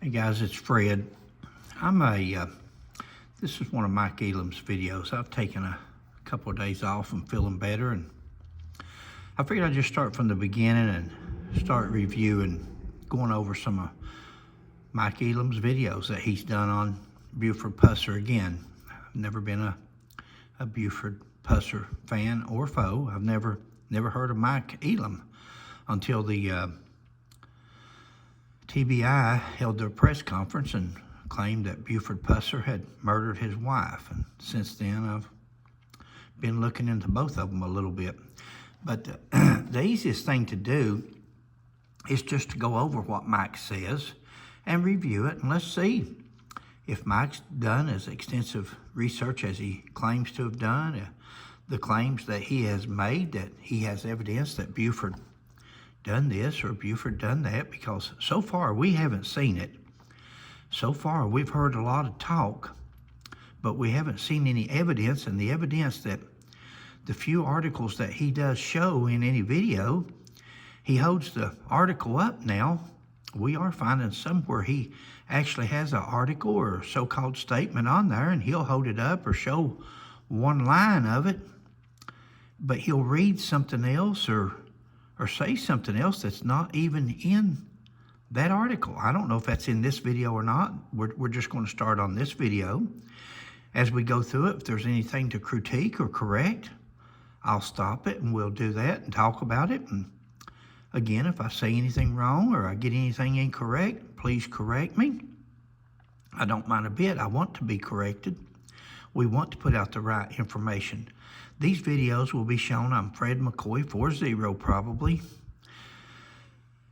Hey guys, it's Fred. This is one of Mike Elam's videos. I've taken a couple of days off and feeling better, and I figured I'd just start from the beginning and start reviewing, going over some of Mike Elam's videos that he's done on Buford Pusser. Again, I've never been a Buford Pusser fan or foe. I've never heard of Mike Elam until the TBI held their press conference and claimed that Buford Pusser had murdered his wife. And since then, I've been looking into both of them a little bit. But the easiest thing to do is just to go over what Mike says and review it, and let's see if Mike's done as extensive research as he claims to have done, the claims that he has made, that he has evidence that Buford done this or Buford done that, because so far we haven't seen it. So far we've heard a lot of talk, but we haven't seen any evidence, and the evidence that the few articles that he does show in any video, he holds the article up now. We are finding somewhere he actually has an article or so-called statement on there, and he'll hold it up or show one line of it, but he'll read something else or say something else that's not even in that article. I don't know if that's in this video or not. We're just going to start on this video. As we go through it, if there's anything to critique or correct, I'll stop it and we'll do that and talk about it. And again, if I say anything wrong or I get anything incorrect, please correct me. I don't mind a bit. I want to be corrected. We want to put out the right information. These videos will be shown on Fred McCoy 40 probably.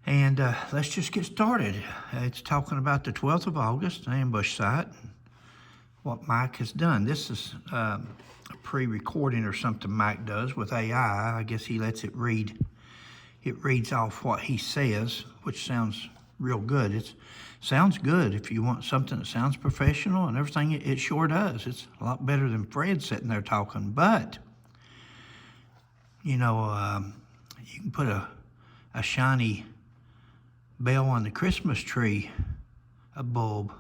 And let's just get started. It's talking about the 12th of August, ambush site, what Mike has done. This is a pre-recording or something Mike does with AI. I guess he lets it read. It reads off what he says, which sounds real good. It sounds good if you want something that sounds professional and everything. It sure does. It's a lot better than Fred sitting there talking. But you know, you can put a shiny bell on the Christmas tree, a bulb.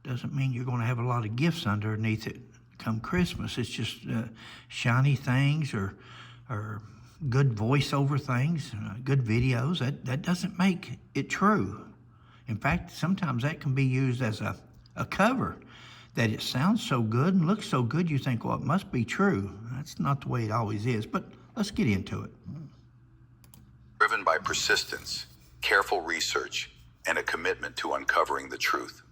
Doesn't mean you're going to have a lot of gifts underneath it come Christmas. It's just shiny things or good voiceover things, good videos. That doesn't make it true. In fact, sometimes that can be used as a cover, that it sounds so good and looks so good you think, well, it must be true. That's not the way it always is, but let's get into it. Driven by persistence, careful research, and a commitment to uncovering the truth.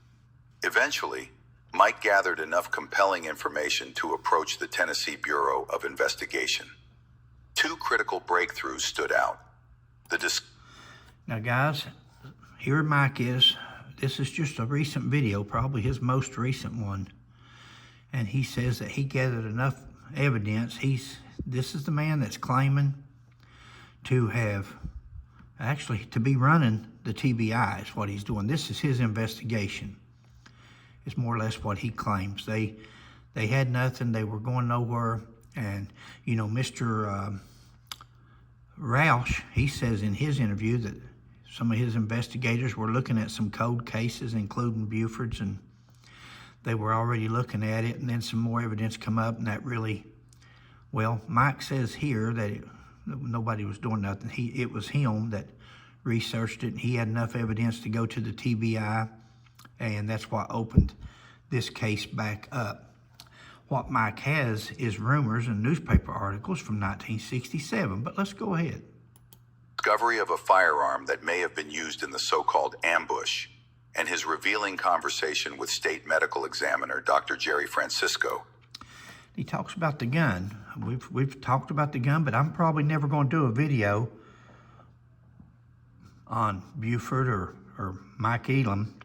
Eventually, Mike gathered enough compelling information to approach the Tennessee Bureau of Investigation. Two critical breakthroughs stood out. Now guys, here Mike is. This is just a recent video, probably his most recent one. And he says that he gathered enough evidence. This is the man that's claiming to have, actually to be running the TBI is what he's doing. This is his investigation. It's more or less what he claims. They had nothing, they were going nowhere. And you know, Mr. Roush, he says in his interview that some of his investigators were looking at some cold cases, including Buford's, and they were already looking at it, and then some more evidence come up, and that really, well, Mike says here that nobody was doing nothing. It was him that researched it, and he had enough evidence to go to the TBI, and that's what opened this case back up. What Mike has is rumors and newspaper articles from 1967, but let's go ahead. Discovery of a firearm that may have been used in the so-called ambush, and his revealing conversation with state medical examiner Dr. Jerry Francisco. He talks about the gun. We've talked about the gun, but I'm probably never going to do a video on Buford or Mike Elam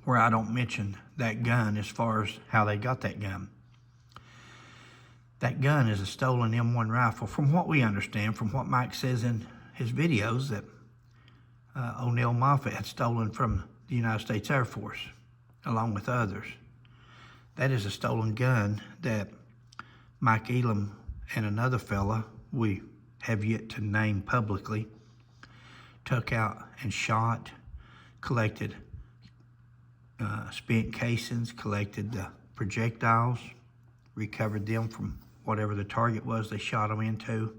where I don't mention that gun as far as how they got that gun. That gun is a stolen M1 rifle. From what we understand, from what Mike says in his videos, that O'Neill Moffett had stolen from the United States Air Force, along with others. That is a stolen gun that Mike Elam and another fella, we have yet to name publicly, took out and shot, collected spent casings, collected the projectiles, recovered them from whatever the target was they shot them into.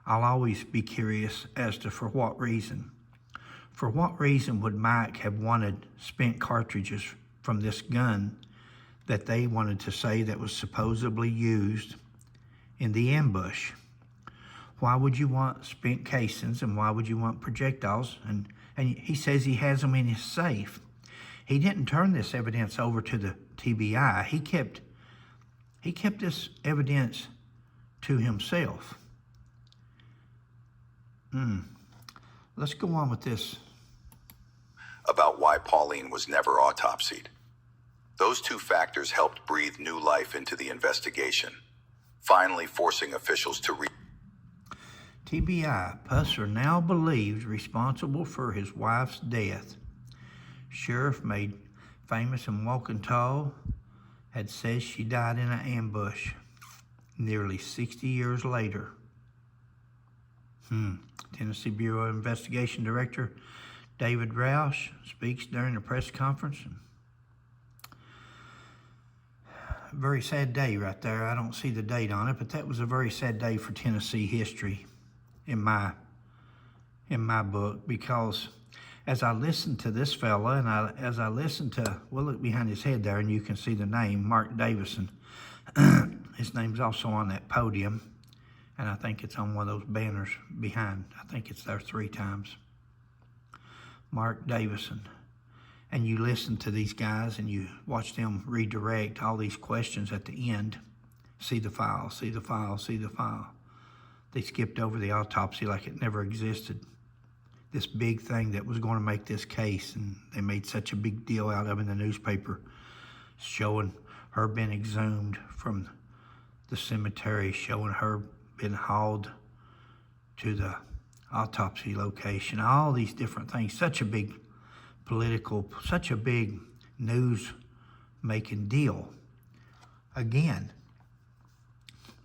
I'll always be curious as to for what reason. For what reason would Mike have wanted spent cartridges from this gun that they wanted to say that was supposedly used in the ambush? Why would you want spent casings, and why would you want projectiles? And he says he has them in his safe. He didn't turn this evidence over to the TBI. He kept this evidence to himself. Let's go on with this. About why Pauline was never autopsied. Those two factors helped breathe new life into the investigation, finally forcing officials to TBI, Pusser now believed responsible for his wife's death. Sheriff made famous and walking tall had said she died in an ambush nearly 60 years later. Tennessee Bureau of Investigation Director David Roush speaks during a press conference. Very sad day right there. I don't see the date on it, but that was a very sad day for Tennessee history in my book, because as I listened to this fella, and as I listened to, well, look behind his head there and you can see the name, Mark Davison. His name's also on that podium, and I think it's on one of those banners behind. I think it's there 3 times. Mark Davison. And you listen to these guys and you watch them redirect all these questions at the end. See the file, see the file, see the file. They skipped over the autopsy like it never existed. This big thing that was going to make this case, and they made such a big deal out of in the newspaper, showing her being exhumed from the cemetery, showing her being hauled to the autopsy location, all these different things. Such a big political, such a big news-making deal. Again,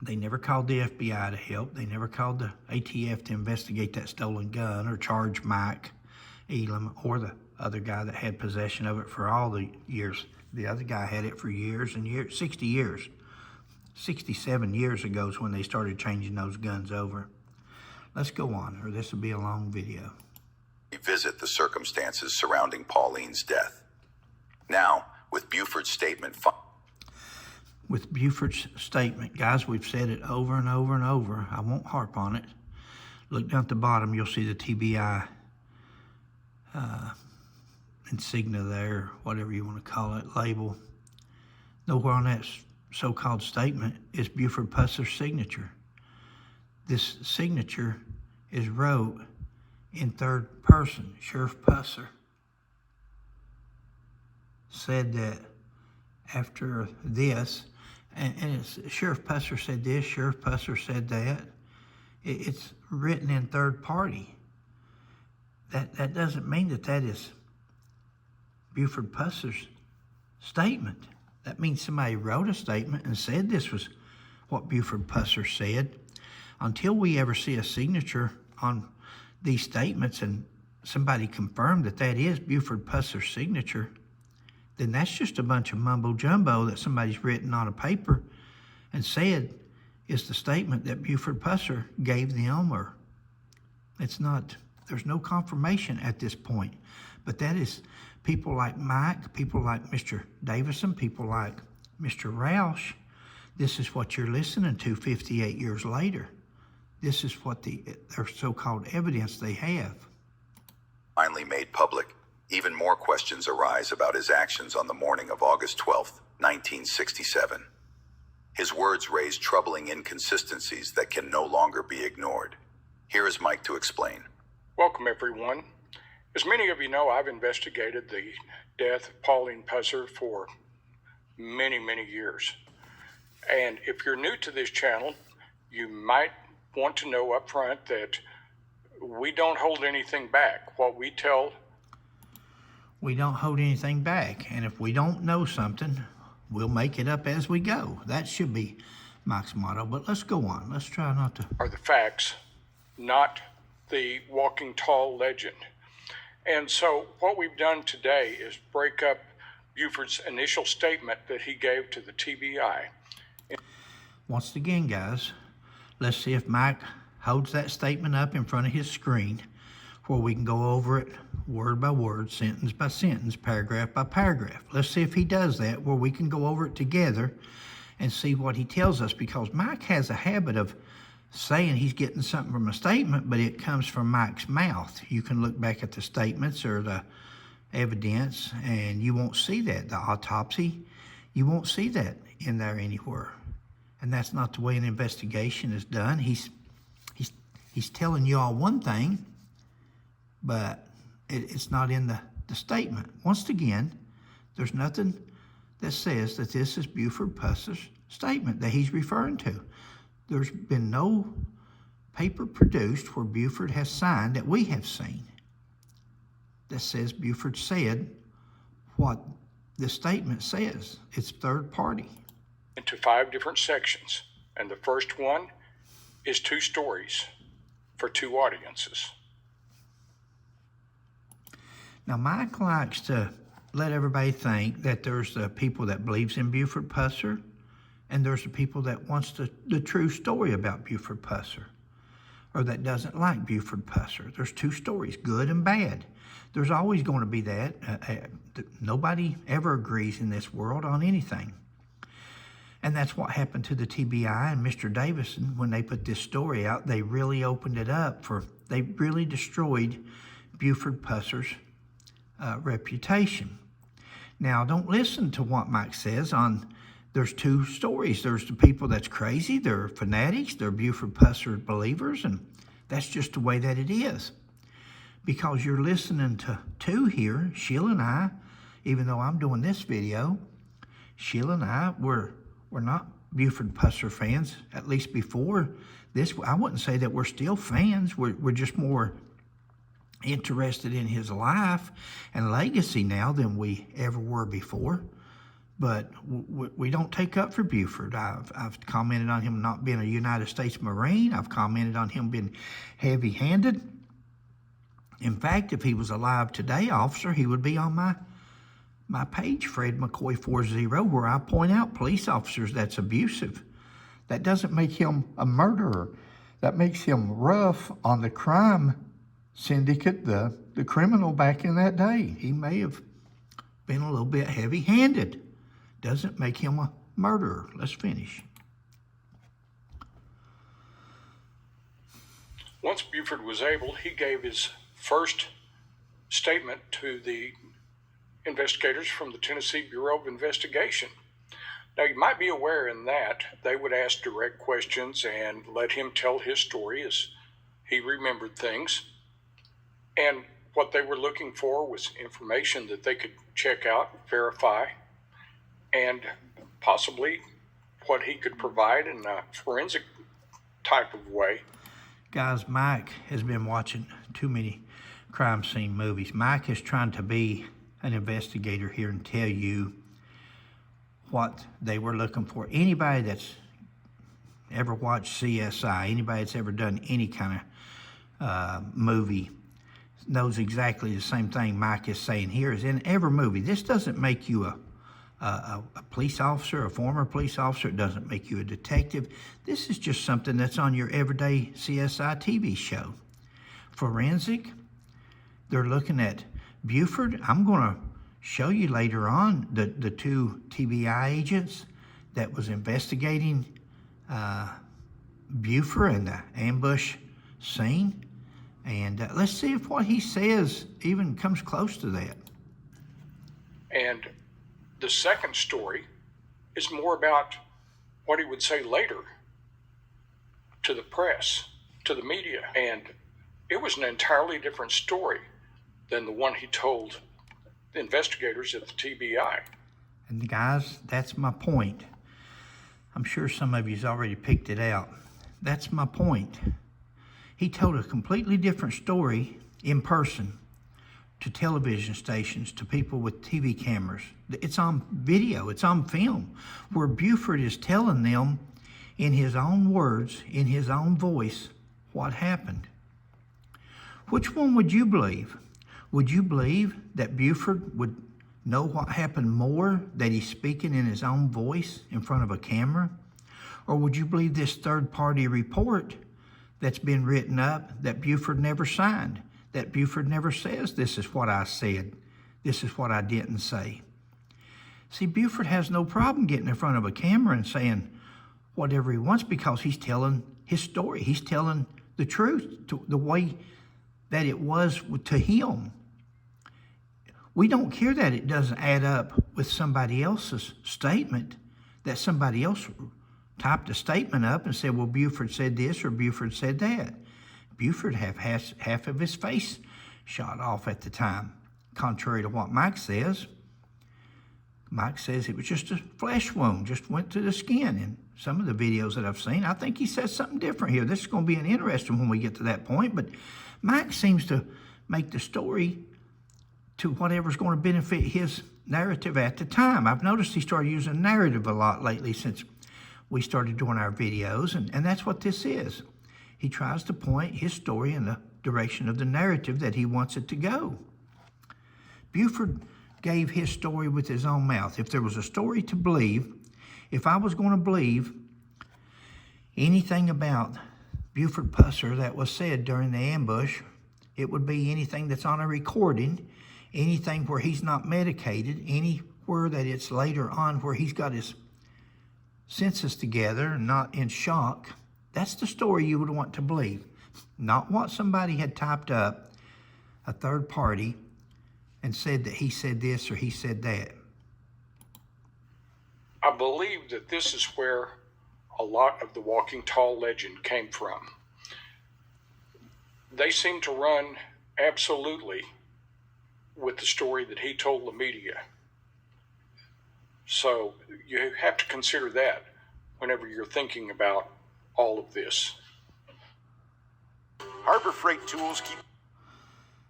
they never called the FBI to help. They never called the ATF to investigate that stolen gun or charge Mike, Elam, or the other guy that had possession of it for all the years. The other guy had it for years and years, 60 years. 67 years ago is when they started changing those guns over. Let's go on, or this will be a long video. Revisit the circumstances surrounding Pauline's death. Now, with Buford's statement. With Buford's statement, guys, we've said it over and over and over. I won't harp on it. Look down at the bottom, you'll see the TBI insignia there, whatever you want to call it, label. Nowhere on that so-called statement is Buford Pusser's signature. This signature is wrote in third person. Sheriff Pusser said that after this, and it's Sheriff Pusser said this, Sheriff Pusser said that. It's written in third party. That doesn't mean that is Buford Pusser's statement. That means somebody wrote a statement and said this was what Buford Pusser said. Until we ever see a signature on these statements and somebody confirmed that is Buford Pusser's signature, then that's just a bunch of mumbo jumbo that somebody's written on a paper and said is the statement that Buford Pusser gave them, or it's not, there's no confirmation at this point. But that is people like Mike, people like Mr. Davison, people like Mr. Roush. This is what you're listening to 58 years later. This is what their so-called evidence they have. Finally made public, even more questions arise about his actions on the morning of August 12th, 1967. His words raise troubling inconsistencies that can no longer be ignored. Here is Mike to explain. Welcome, everyone. As many of you know, I've investigated the death of Pauline Pusser for many, many years. And if you're new to this channel, you might want to know up front that we don't hold anything back. What we tell... We don't hold anything back. And if we don't know something, we'll make it up as we go. That should be Mike's motto. But let's go on. Let's try not to... Are the facts, not the walking tall legend. And so what we've done today is break up Buford's initial statement that he gave to the TBI. Once again, guys, let's see if Mike holds that statement up in front of his screen where we can go over it word by word, sentence by sentence, paragraph by paragraph. Let's see if he does that where we can go over it together and see what he tells us, because Mike has a habit of saying he's getting something from a statement, but it comes from Mike's mouth. You can look back at the statements or the evidence and you won't see that. The autopsy, you won't see that in there anywhere. And that's not the way an investigation is done. He's telling you all one thing, but it's not in the statement. Once again, there's nothing that says that this is Buford Pusser's statement that he's referring to. There's been no paper produced where Buford has signed that we have seen that says Buford said what the statement says. It's third party. Into 5 different sections. And the first one is 2 stories for 2 audiences. Now, Mike likes to let everybody think that there's the people that believes in Buford Pusser and there's the people that wants the true story about Buford Pusser or that doesn't like Buford Pusser. There's 2 stories, good and bad. There's always going to be that. Nobody ever agrees in this world on anything. And that's what happened to the TBI and Mr. Davison. When they put this story out, they really opened it up they really destroyed Buford Pusser's reputation. Now, don't listen to what Mike says there's 2 stories. There's the people that's crazy, they're fanatics, they're Buford Pusser believers, and that's just the way that it is. Because you're listening to 2 here, Sheila and I, even though I'm doing this video, Sheila and I, we're not Buford Pusser fans, at least before this. I wouldn't say that we're still fans. We're just more interested in his life and legacy now than we ever were before. But we don't take up for Buford. I've commented on him not being a United States Marine. I've commented on him being heavy-handed. In fact, if he was alive today, officer, he would be on my page, Fred McCoy 40, where I point out police officers that's abusive. That doesn't make him a murderer. That makes him rough on the crime syndicate, the criminal back in that day. He may have been a little bit heavy-handed. Doesn't make him a murderer. Let's finish. Once Buford was able, he gave his first statement to the investigators from the Tennessee Bureau of Investigation. Now, you might be aware in that they would ask direct questions and let him tell his story as he remembered things. And what they were looking for was information that they could check out, verify, and possibly what he could provide in a forensic type of way. Guys, Mike has been watching too many crime scene movies. Mike is trying to be an investigator here and tell you what they were looking for. Anybody that's ever watched CSI, anybody that's ever done any kind of movie knows exactly the same thing Mike is saying here is in every movie. This doesn't make you a police officer, a former police officer. It doesn't make you a detective. This is just something that's on your everyday CSI TV show. Forensic, they're looking at Buford. I'm going to show you later on the 2 TBI agents that was investigating Buford and the ambush scene. And let's see if what he says even comes close to that. And the second story is more about what he would say later to the press, to the media. And it was an entirely different story than the one he told the investigators at the TBI. And guys, that's my point. I'm sure some of you's already picked it out. That's my point. He told a completely different story in person to television stations, to people with TV cameras. It's on video, it's on film, where Buford is telling them in his own words, in his own voice, what happened. Which one would you believe? Would you believe that Buford would know what happened more that he's speaking in his own voice in front of a camera? Or would you believe this third-party report that's been written up that Buford never signed, that Buford never says, this is what I said, this is what I didn't say? See, Buford has no problem getting in front of a camera and saying whatever he wants because he's telling his story. He's telling the truth, the way that it was to him. We don't care that it doesn't add up with somebody else's statement, that somebody else typed a statement up and said, well, Buford said this or Buford said that. Buford has half of his face shot off at the time, contrary to what Mike says. Mike says it was just a flesh wound, just went to the skin. In some of the videos that I've seen, I think he says something different here. This is going to be an interesting when we get to that point, but Mike seems to make the story to whatever's going to benefit his narrative at the time. I've noticed he started using narrative a lot lately since we started doing our videos, and that's what this is. He tries to point his story in the direction of the narrative that he wants it to go. Buford gave his story with his own mouth. If there was a story to believe, if I was going to believe anything about Buford Pusser that was said during the ambush, it would be anything that's on a recording, anything where he's not medicated, anywhere that it's later on where he's got his senses together and not in shock. That's the story you would want to believe, not what somebody had typed up, a third party, and said that he said this or he said that. I believe that this is where a lot of the Walking Tall legend came from. They seem to run absolutely with the story that he told the media. So you have to consider that whenever you're thinking about all of this. Harbor Freight tools keep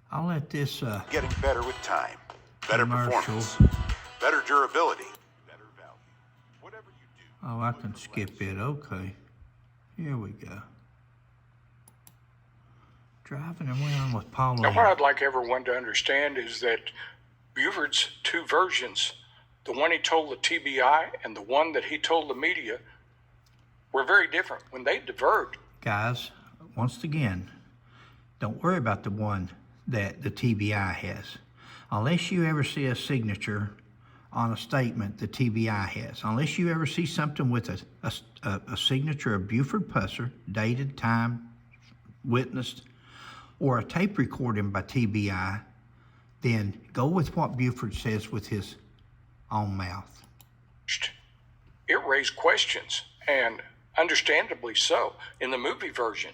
I'll let this getting better with time. Better commercial. performance, better durability, better value. Whatever you do. Oh, I can skip it. Okay. Here we go. Driving around with Pauline. Now, what I'd like everyone to understand is that Buford's two versions, the one he told the TBI and the one that he told the media, were very different. When they diverged, Guys, once again, don't worry about the one that the TBI has. Unless you ever see a signature on a statement the TBI has, unless you ever see something with a signature of Buford Pusser, dated, time, witnessed, or a tape recording by TBI, then go with what Buford says with his own mouth. it raised questions, and understandably so. In the movie version,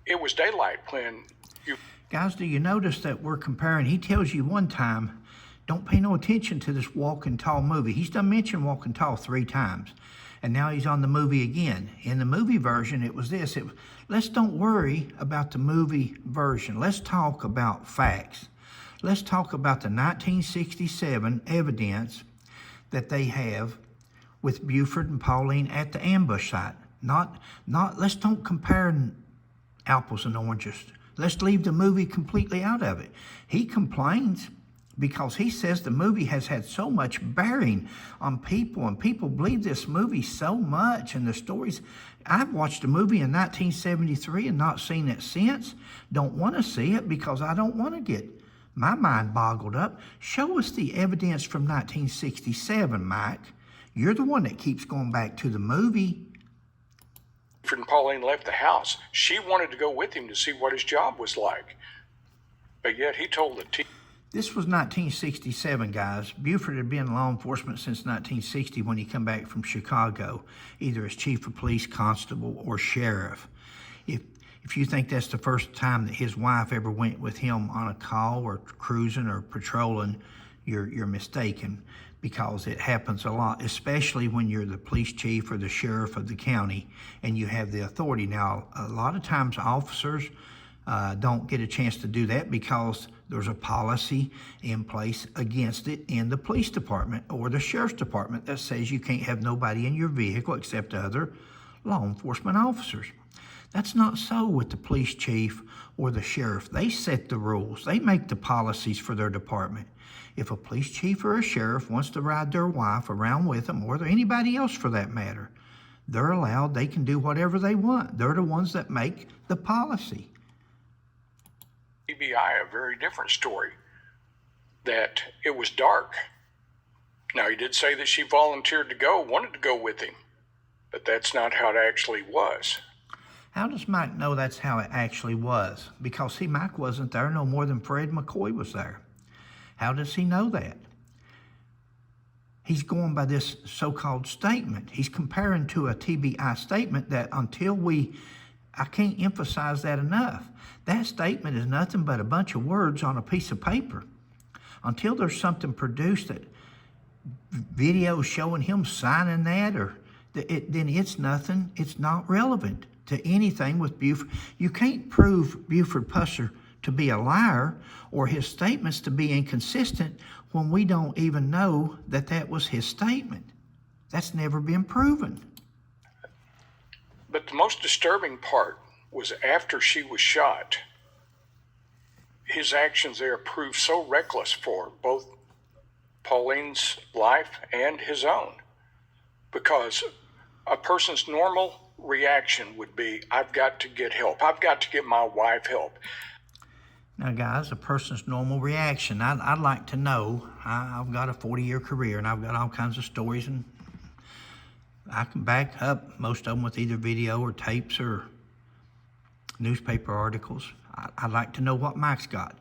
it was daylight when you... Guys, do you notice that we're comparing? He tells you one time, don't pay no attention to this Walking Tall movie. He's done mentioned Walking Tall 3 times, and now he's on the movie again. In the movie version, it was this. Let's don't worry about the movie version. Let's talk about facts. Let's talk about the 1967 evidence that they have with Buford and Pauline at the ambush site. Let's don't compare apples and oranges. Let's leave the movie completely out of it. He complains because he says the movie has had so much bearing on people, and people believe this movie so much, and the stories. I've watched a movie in 1973 and not seen it since. Don't want to see it because I don't want to get my mind boggled up. Show us the evidence from 1967, Mike. You're the one that keeps going back to the movie. And Pauline left the house. She wanted to go with him to see what his job was like. But yet he told the This was 1967, guys. Buford had been in law enforcement since 1960 when he come back from Chicago, either as chief of police, constable, or sheriff. If you think that's the first time that his wife ever went with him on a call or cruising or patrolling, you're mistaken, because it happens a lot, especially when you're the police chief or the sheriff of the county and you have the authority. Now, a lot of times officers don't get a chance to do that because there's a policy in place against it in the police department or the sheriff's department that says you can't have nobody in your vehicle except other law enforcement officers. That's not so with the police chief or the sheriff. They set the rules. They make the policies for their department. If a police chief or a sheriff wants to ride their wife around with them, or anybody else for that matter, they're allowed. They can do whatever they want. They're the ones that make the policy. TBI, a very different story, that it was dark. Now, he did say that she volunteered to go, wanted to go with him, but that's not how it actually was. How does Mike know that's how it actually was? Because, see, Mike wasn't there no more than Fred McCoy was there. How does he know that? He's going by this so-called statement. He's comparing to a TBI statement that I can't emphasize that enough. That statement is nothing but a bunch of words on a piece of paper. Until there's something produced, that video showing him signing that, then it's nothing. It's not relevant to anything with Buford. You can't prove Buford Pusser to be a liar or his statements to be inconsistent when we don't even know that that was his statement. That's never been proven. But the most disturbing part was after she was shot, his actions there proved so reckless for both Pauline's life and his own, because a person's normal reaction would be, I've got to get help. I've got to get my wife help. Now, guys, a person's normal reaction, I'd like to know. I've got a 40-year career, and I've got all kinds of stories, and I can back up most of them with either video or tapes or newspaper articles. I'd like to know what Mike's got.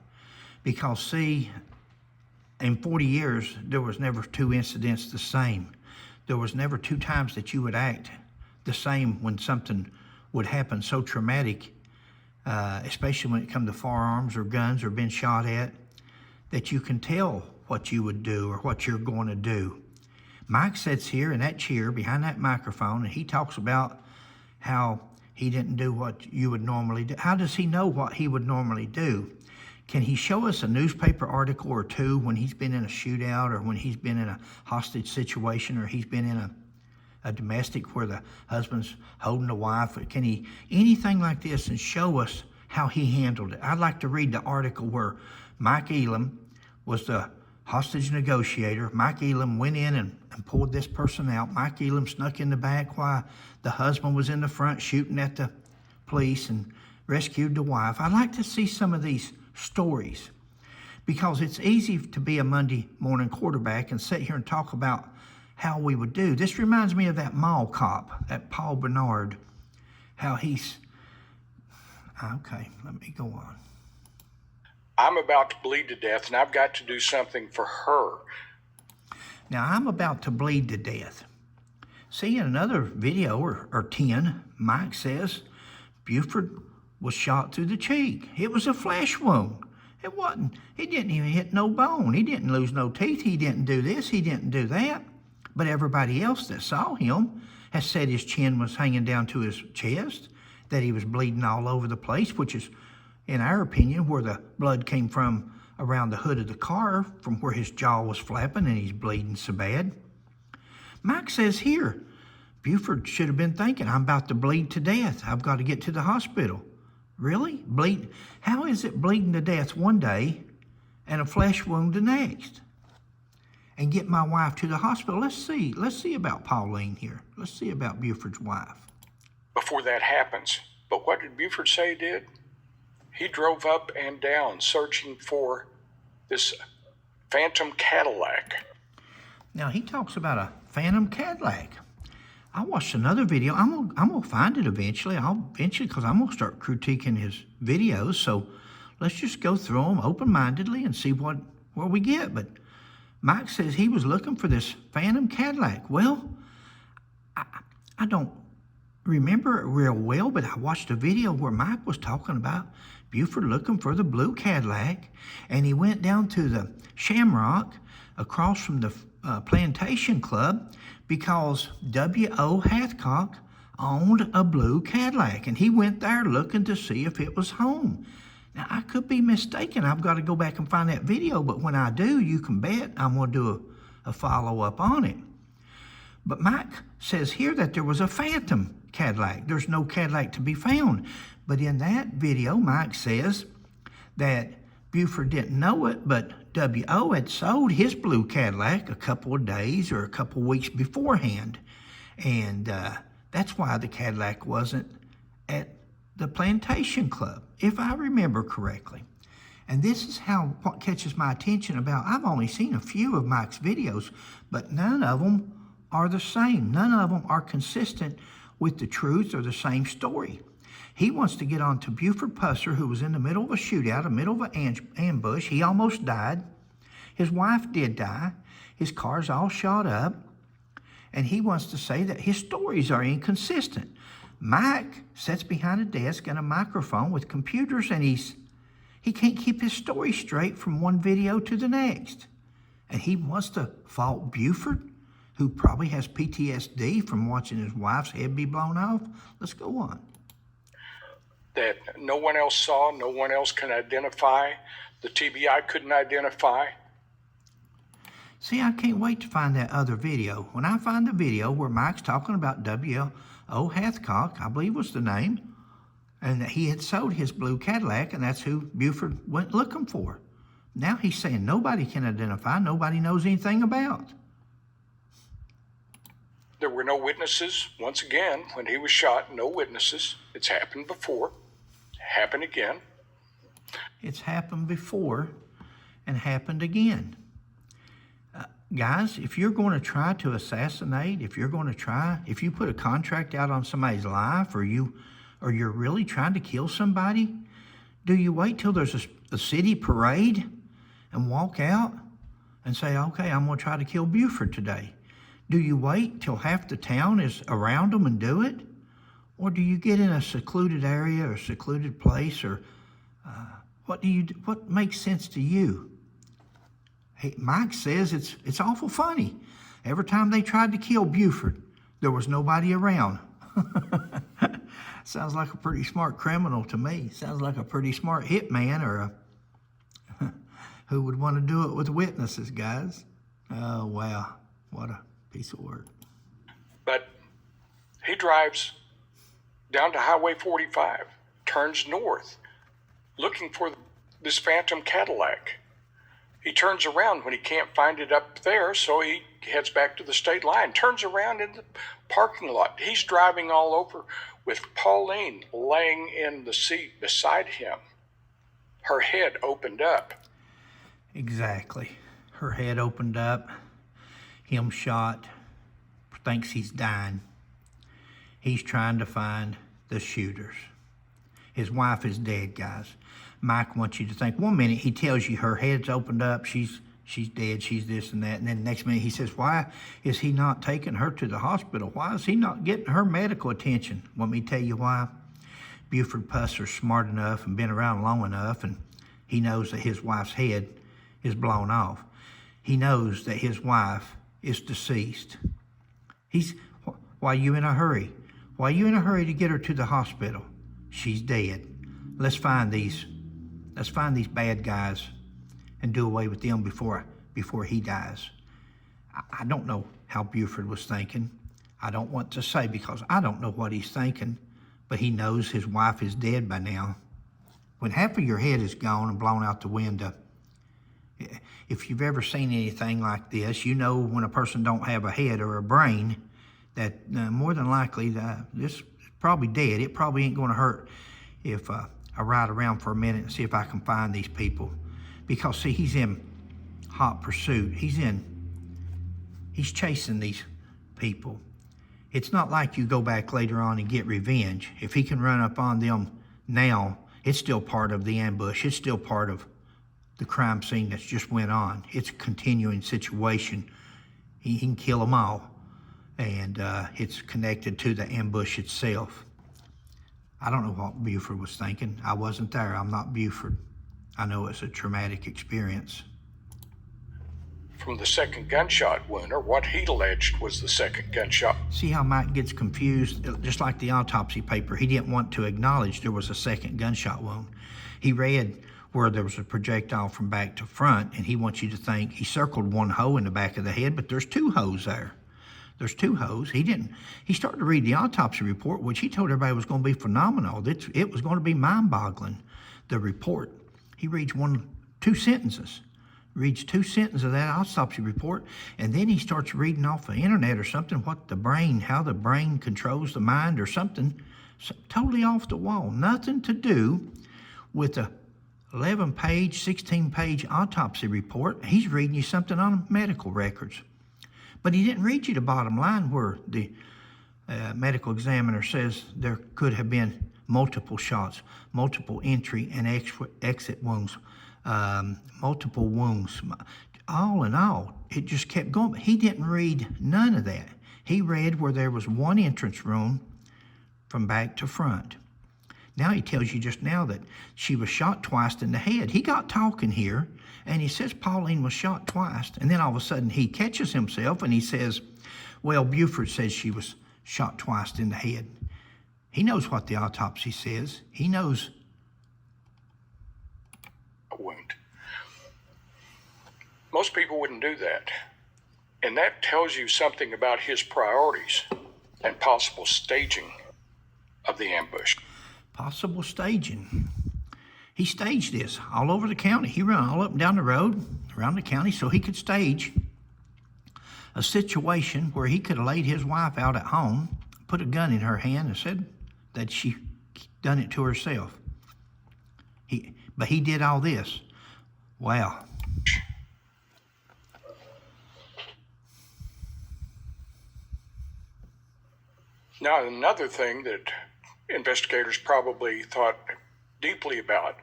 Because, see, in 40 years, there was never two incidents the same. There was never two times that you would act the same when something would happen so traumatic, especially when it comes to firearms or guns or being shot at, that you can tell what you would do or what you're going to do. Mike sits here in that chair behind that microphone, and he talks about how he didn't do what you would normally do. How does he know what he would normally do? Can he show us a newspaper article or two when he's been in a shootout, or when he's been in a hostage situation, or he's been in a domestic where the husband's holding the wife? Can he, anything like this, and show us how he handled it? I'd like to read the article where Mike Elam was the hostage negotiator. Mike Elam went in and pulled this person out. Mike Elam snuck in the back while the husband was in the front shooting at the police and rescued the wife. I'd like to see some of these stories, because it's easy to be a Monday morning quarterback and sit here and talk about how we would do. This reminds me of that mall cop, that Paul Bernard, how he's, okay, let me go on. I'm about to bleed to death, and I've got to do something for her. Now, I'm about to bleed to death. See, in another video, or 10, Mike says Buford was shot through the cheek. It was a flesh wound. He didn't even hit no bone. He didn't lose no teeth. He didn't do this. He didn't do that. But everybody else that saw him has said his chin was hanging down to his chest, that he was bleeding all over the place, which is, in our opinion, where the blood came from, around the hood of the car, from where his jaw was flapping and he's bleeding so bad. Mike says here, Buford should have been thinking, I'm about to bleed to death. I've got to get to the hospital. Really? Bleed? How is it bleeding to death one day and a flesh wound the next? And get my wife to the hospital. Let's see about Pauline here. Let's see about Buford's wife. Before that happens. But what did Buford say he did? He drove up and down searching for this phantom Cadillac. Now, he talks about a phantom Cadillac. I watched another video. I'm gonna find it eventually. Because I'm gonna start critiquing his videos. So let's just go through them open-mindedly and see where we get. But Mike says he was looking for this phantom Cadillac. Well, I don't remember it real well, but I watched a video where Mike was talking about Buford looking for the blue Cadillac, and he went down to the Shamrock across from the Plantation Club, because W.O. Hathcock owned a blue Cadillac, and he went there looking to see if it was home. Now, I could be mistaken. I've got to go back and find that video, but when I do, you can bet I'm going to do a follow-up on it. But Mike says here that there was a phantom Cadillac. There's no Cadillac to be found. But in that video, Mike says that Buford didn't know it, but W.O. had sold his blue Cadillac a couple of days or a couple of weeks beforehand. And that's why the Cadillac wasn't at the Plantation Club, if I remember correctly. And this is what catches my attention about, I've only seen a few of Mike's videos, but none of them are the same. None of them are consistent with the truth or the same story. He wants to get on to Buford Pusser, who was in the middle of a shootout, the middle of an ambush. He almost died. His wife did die. His car's all shot up. And he wants to say that his stories are inconsistent. Mike sits behind a desk and a microphone with computers, and he can't keep his story straight from one video to the next. And he wants to fault Buford, who probably has PTSD from watching his wife's head be blown off. Let's go on. That no one else saw, no one else can identify, the TBI couldn't identify. See, I can't wait to find that other video. When I find the video where Mike's talking about W.O. Hathcock, I believe was the name, and that he had sold his blue Cadillac, and that's who Buford went looking for. Now he's saying nobody can identify, nobody knows anything about. There were no witnesses. Once again, when he was shot, no witnesses. It's happened before. Happened again. It's happened before and happened again. Guys, if you're going to try to assassinate, if you put a contract out on somebody's life, or you're really trying to kill somebody, do you wait till there's a city parade and walk out and say, okay, I'm going to try to kill Buford today? Do you wait till half the town is around them and do it? Or do you get in a secluded area or secluded place, or what makes sense to you? Hey, Mike says it's awful funny. Every time they tried to kill Buford, there was nobody around. Sounds like a pretty smart criminal to me. Sounds like a pretty smart hitman, or who would want to do it with witnesses, guys. Oh, wow. What a piece of work. But he drives down to Highway 45, turns north, looking for this phantom Cadillac. He turns around when he can't find it up there, so he heads back to the state line, turns around in the parking lot. He's driving all over with Pauline laying in the seat beside him. Her head opened up. Exactly. Her head opened up. Him shot. Thinks he's dying. He's trying to find the shooters. His wife is dead, guys. Mike wants you to think, one minute he tells you her head's opened up, she's dead, she's this and that, and then the next minute he says, why is he not taking her to the hospital? Why is he not getting her medical attention? Want me to tell you why? Buford Pusser's smart enough and been around long enough, and he knows that his wife's head is blown off. He knows that his wife is deceased. Why are you in a hurry? Why are you in a hurry to get her to the hospital? She's dead. Let's find these bad guys and do away with them before he dies. I don't know how Buford was thinking. I don't want to say, because I don't know what he's thinking, but he knows his wife is dead by now. When half of your head is gone and blown out the window, if you've ever seen anything like this, you know when a person don't have a head or a brain, that more than likely this is probably dead. It probably ain't going to hurt if I ride around for a minute and see if I can find these people. Because, see, he's in hot pursuit. He's chasing these people. It's not like you go back later on and get revenge. If he can run up on them now, it's still part of the ambush. It's still part of the crime scene that's just went on. It's a continuing situation. He can kill them all. And it's connected to the ambush itself. I don't know what Buford was thinking. I wasn't there. I'm not Buford. I know it's a traumatic experience. From the second gunshot wound, or what he alleged was the second gunshot. See how Mike gets confused? Just like the autopsy paper, he didn't want to acknowledge there was a second gunshot wound. He read where there was a projectile from back to front, and he wants you to think he circled one hole in the back of the head, but there's two holes there. There's two hoes. He started to read the autopsy report, which he told everybody was going to be phenomenal. It was going to be mind-boggling, the report. He reads two sentences of that autopsy report, and then he starts reading off the internet or something, how the brain controls the mind or something, totally off the wall. Nothing to do with the 11-page, 16-page autopsy report. He's reading you something on medical records. But he didn't read you the bottom line where the medical examiner says there could have been multiple shots, multiple entry and exit wounds, multiple wounds. All in all, it just kept going. But he didn't read none of that. He read where there was one entrance room from back to front. Now he tells you just now that she was shot twice in the head. He got talking here, and he says Pauline was shot twice, and then all of a sudden he catches himself and he says, well, Buford says she was shot twice in the head. He knows what the autopsy says. He knows. A wound. Most people wouldn't do that. And that tells you something about his priorities and possible staging of the ambush. Possible staging. He staged this all over the county. He ran all up and down the road around the county so he could stage a situation where he could have laid his wife out at home, put a gun in her hand, and said that she done it to herself. But he did all this. Wow. Now, another thing that investigators probably thought deeply about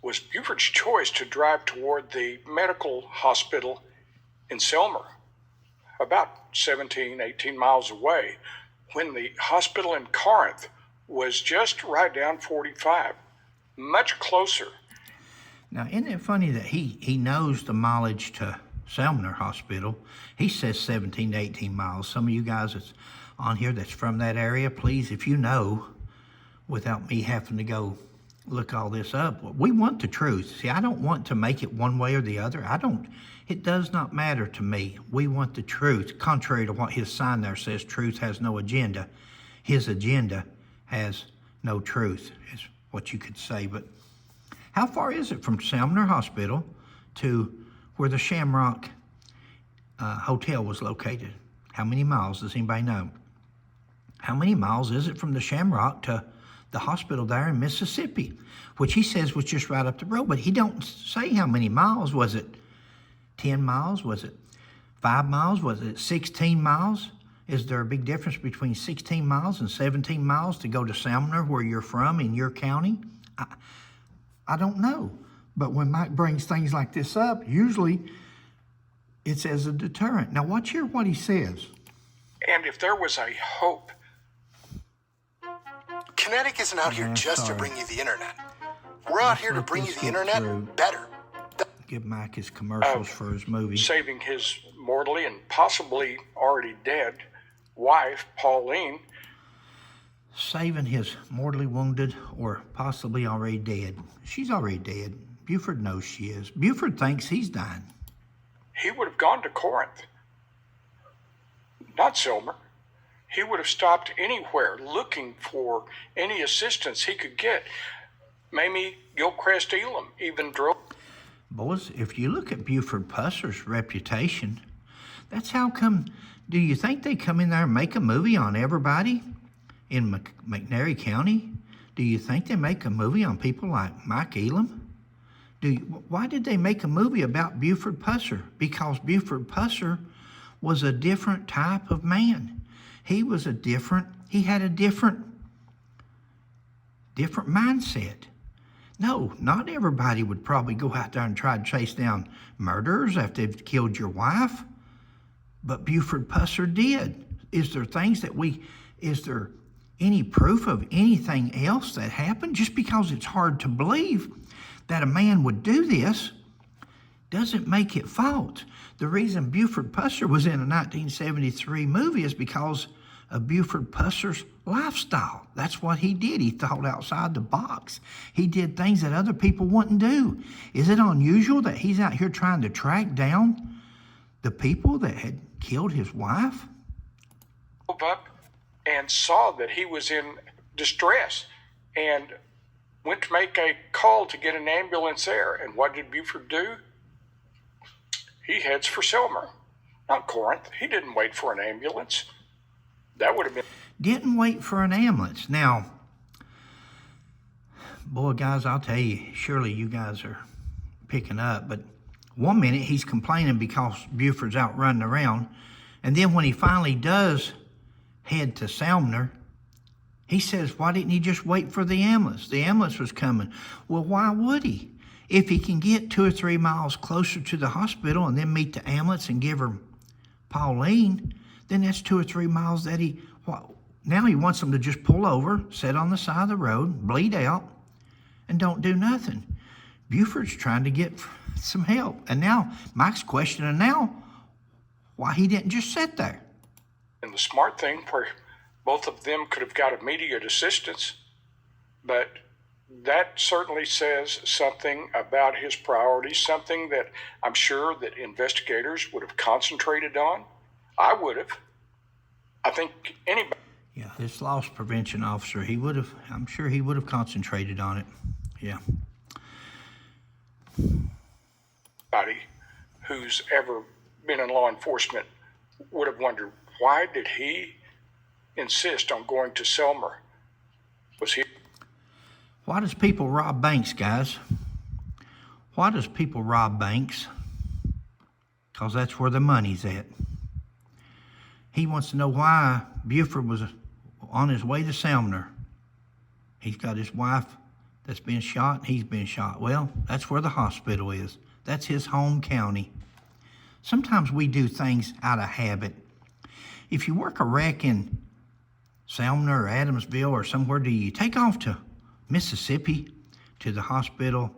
was Buford's choice to drive toward the medical hospital in Selmer, about 17, 18 miles away, when the hospital in Corinth was just right down 45, much closer. Now, isn't it funny that he knows the mileage to Selmer Hospital? He says 17 to 18 miles. Some of you guys that's on here that's from that area, please, if you know, without me having to go look all this up, we want the truth. See, I don't want to make it one way or the other. It does not matter to me. We want the truth. Contrary to what his sign there says, truth has no agenda. His agenda has no truth, is what you could say. But how far is it from Sumner Hospital to where the Shamrock Hotel was located? How many miles? Does anybody know? How many miles is it from the Shamrock to the hospital there in Mississippi, which he says was just right up the road, but he don't say how many miles. Was it 10 miles? Was it 5 miles? Was it 16 miles? Is there a big difference between 16 miles and 17 miles to go to Sumner, where you're from, in your county? I don't know. But when Mike brings things like this up, usually it's as a deterrent. Now watch here what he says. And if there was a hope. Kinetic isn't out here just to bring you the internet. We're out here to bring you the internet better. Give Mike his commercials for his movie. Saving his mortally and possibly already dead wife, Pauline. Saving his mortally wounded or possibly already dead. She's already dead. Buford knows she is. Buford thinks he's dying. He would have gone to Corinth, not Selmer. He would have stopped anywhere looking for any assistance he could get. Maybe Gilchrist Elam even drove. Boys, if you look at Buford Pusser's reputation, that's how come. Do you think they come in there and make a movie on everybody in McNairy County? Do you think they make a movie on people like Mike Elam? Why did they make a movie about Buford Pusser? Because Buford Pusser was a different type of man. He had a different mindset. No, not everybody would probably go out there and try to chase down murderers after they've killed your wife. But Buford Pusser did. Is there any proof of anything else that happened? Just because it's hard to believe that a man would do this doesn't make it false. The reason Buford Pusser was in a 1973 movie is because of Buford Pusser's lifestyle. That's what he did. He thought outside the box. He did things that other people wouldn't do. Is it unusual that he's out here trying to track down the people that had killed his wife? up and saw that he was in distress and went to make a call to get an ambulance there. And what did Buford do? He heads for Selmer, not Corinth. He didn't wait for an ambulance. That would have been... Didn't wait for an ambulance. Now, boy, guys, I'll tell you, surely you guys are picking up, but one minute he's complaining because Buford's out running around, and then when he finally does head to Selmer, he says, why didn't he just wait for the ambulance? The ambulance was coming. Well, why would he? If he can get 2 or 3 miles closer to the hospital and then meet the ambulance and give her Pauline, then that's 2 or 3 miles that he... Now he wants them to just pull over, sit on the side of the road, bleed out, and don't do nothing. Buford's trying to get some help. And now Mike's questioning now why he didn't just sit there. And the smart thing where both of them could have got immediate assistance, but that certainly says something about his priorities, something that I'm sure that investigators would have concentrated on. I would have. I think anybody... Yeah, this loss prevention officer, I'm sure he would have concentrated on it. Yeah. Anybody who's ever been in law enforcement would have wondered, why did he insist on going to Selmer? Was he... Why does people rob banks, guys? Why does people rob banks? Because that's where the money's at. He wants to know why Buford was on his way to Selmer. He's got his wife that's been shot, and he's been shot. Well, that's where the hospital is. That's his home county. Sometimes we do things out of habit. If you work a wreck in Selmer or Adamsville or somewhere, do you take off to Mississippi to the hospital?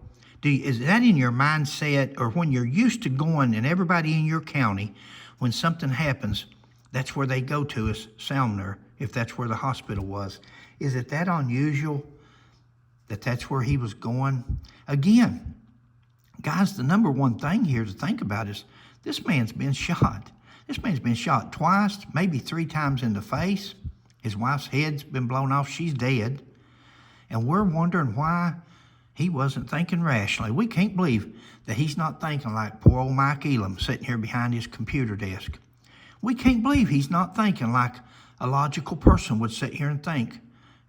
Is that in your mindset, or when you're used to going and everybody in your county, when something happens, that's where they go to is Selmer, if that's where the hospital was? Is it that unusual that that's where he was going? Again, guys, the number one thing here to think about is this man's been shot. This man's been shot twice, maybe 3 times in the face. His wife's head's been blown off. She's dead. And we're wondering why he wasn't thinking rationally. We can't believe that he's not thinking like poor old Mike Elam sitting here behind his computer desk. We can't believe he's not thinking like a logical person would sit here and think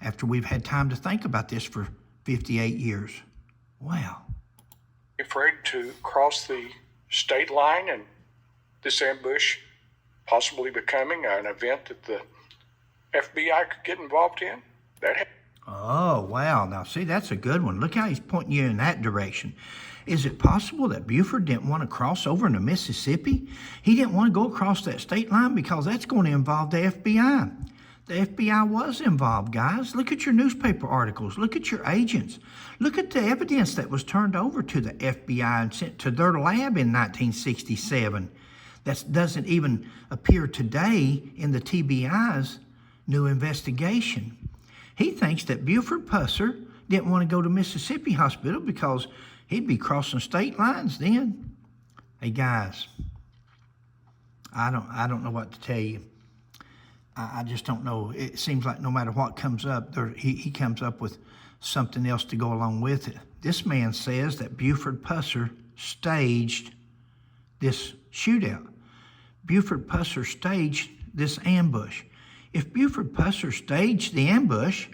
after we've had time to think about this for 58 years. Wow. Afraid to cross the state line, and this ambush possibly becoming an event that the FBI could get involved in? Oh, wow. Now, see, that's a good one. Look how he's pointing you in that direction. Is it possible that Buford didn't want to cross over into Mississippi? He didn't want to go across that state line because that's going to involve the FBI. The FBI was involved, guys. Look at your newspaper articles. Look at your agents. Look at the evidence that was turned over to the FBI and sent to their lab in 1967. That doesn't even appear today in the TBI's new investigation. He thinks that Buford Pusser didn't want to go to Mississippi Hospital because he'd be crossing state lines then. Hey guys, I don't know what to tell you. I just don't know. It seems like no matter what comes up, he comes up with something else to go along with it. This man says that Buford Pusser staged this shootout. Buford Pusser staged this ambush. If Buford Pusser staged the ambush,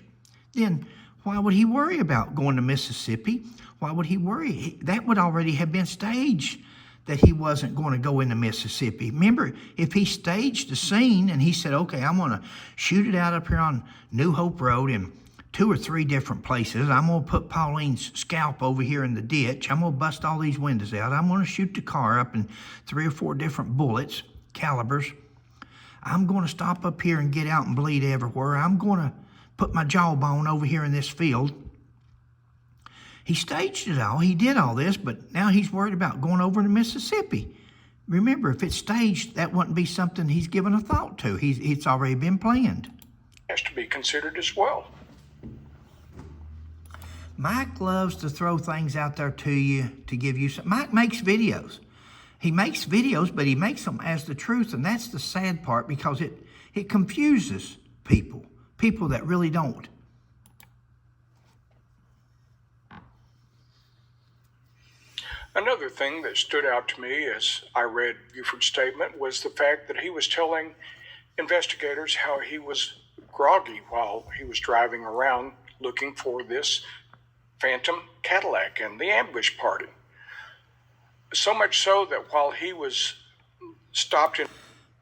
then why would he worry about going to Mississippi? Why would he worry? That would already have been staged, that he wasn't going to go into Mississippi. Remember, if he staged the scene and he said, okay, I'm going to shoot it out up here on New Hope Road in 2 or 3 different places. I'm going to put Pauline's scalp over here in the ditch. I'm going to bust all these windows out. I'm going to shoot the car up in 3 or 4 different bullets, calibers. I'm going to stop up here and get out and bleed everywhere. I'm going to put my jawbone over here in this field. He staged it all. He did all this, but now he's worried about going over to Mississippi. Remember, if it's staged, that wouldn't be something he's given a thought to. It's already been planned. Has to be considered as well. Mike loves to throw things out there to you to give you some. Mike makes videos. He makes videos, but he makes them as the truth, and that's the sad part because It confuses people that really don't. Another thing that stood out to me as I read Buford's statement was the fact that he was telling investigators how he was groggy while he was driving around looking for this phantom Cadillac and the ambush party. So much so that while he was stopped in...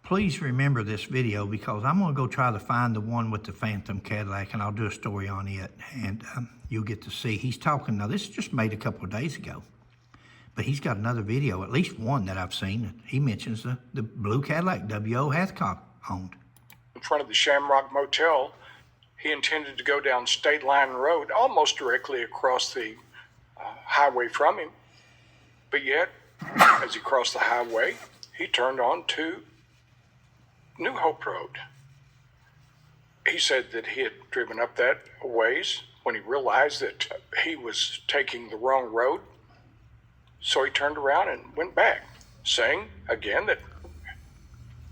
Please remember this video, because I'm going to go try to find the one with the phantom Cadillac, and I'll do a story on it, and you'll get to see. He's talking, now this is just made a couple of days ago, but he's got another video, at least one that I've seen. He mentions the blue Cadillac W.O. Hathcock owned. In front of the Shamrock Motel, he intended to go down State Line Road, almost directly across the highway from him. But yet, as he crossed the highway, he turned on to New Hope Road. He said that he had driven up that a ways when he realized that he was taking the wrong road. So he turned around and went back, saying again that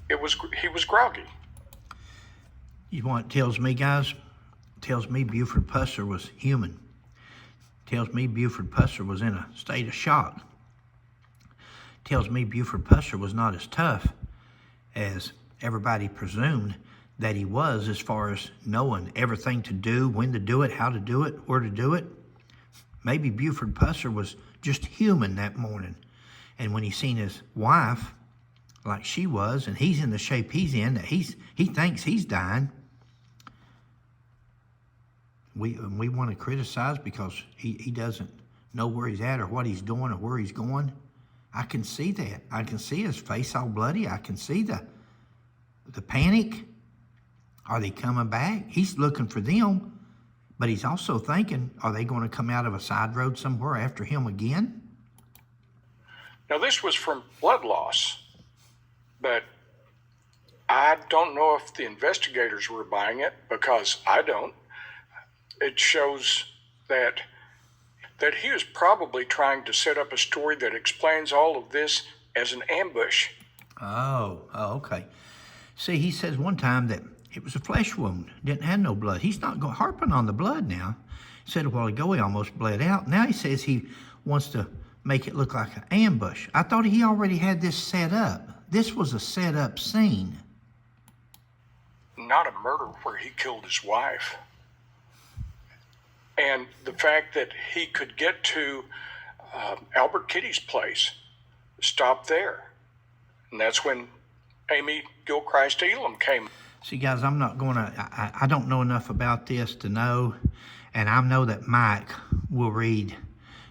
he was groggy. You know what it tells me, guys? It tells me Buford Pusser was human. It tells me Buford Pusser was in a state of shock. It tells me Buford Pusser was not as tough as everybody presumed that he was, as far as knowing everything to do, when to do it, how to do it, where to do it. Maybe Buford Pusser was just human that morning. And when he seen his wife like she was, and he's in the shape he's in, that he thinks he's dying, we want to criticize because he doesn't know where he's at or what he's doing or where he's going. I can see that. I can see his face all bloody. I can see the panic. Are they coming back? He's looking for them, but he's also thinking, are they going to come out of a side road somewhere after him again? Now, this was from blood loss, but I don't know if the investigators were buying it, because I don't. It shows that he was probably trying to set up a story that explains all of this as an ambush. Oh, okay. See, he says one time that it was a flesh wound, didn't have no blood. He's not going harping on the blood now. He said a while ago he almost bled out. Now he says he wants to make it look like an ambush. I thought he already had this set up. This was a set up scene. Not a murder where he killed his wife. And the fact that he could get to Albert Kitty's place, stop there. And that's when Amy Gilchrist Elam came. See, guys, I'm not going to, I don't know enough about this to know, and I know that Mike will read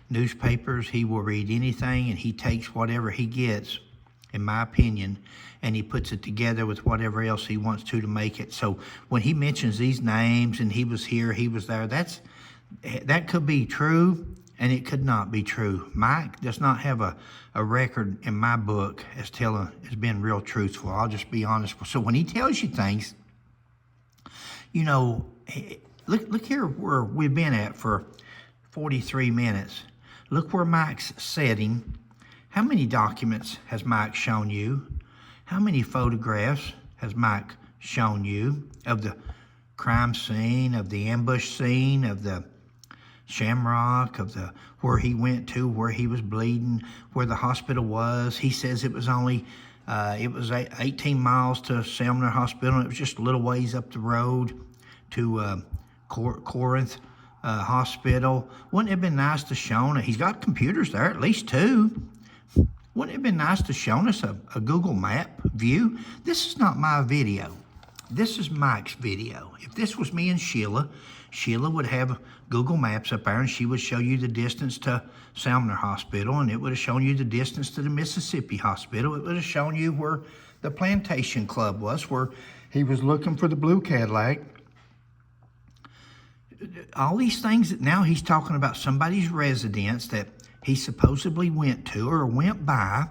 newspapers, he will read anything, and he takes whatever he gets, in my opinion, and he puts it together with whatever else he wants to make it. So when he mentions these names, and he was here, he was there, that could be true, and it could not be true. Mike does not have a record in my book as being real truthful. I'll just be honest. So when he tells you things, you know, look here where we've been at for 43 minutes. Look where Mike's setting. How many documents has Mike shown you? How many photographs has Mike shown you of the crime scene, of the ambush scene, of the Shamrock, of the where he went to, where he was bleeding, where the hospital was? He says it was only 18 miles to Sumner Hospital. It was just a little ways up the road to Corinth Hospital. Wouldn't it have been nice to show? He's got computers there, at least two. Wouldn't it have been nice to show us a Google map view? This is not my video. This is Mike's video. If this was me and Sheila, Sheila would have Google Maps up there, and she would show you the distance to Sumner Hospital, and it would have shown you the distance to the Mississippi Hospital. It would have shown you where the Plantation Club was, where he was looking for the blue Cadillac. All these things that now he's talking about somebody's residence that he supposedly went to or went by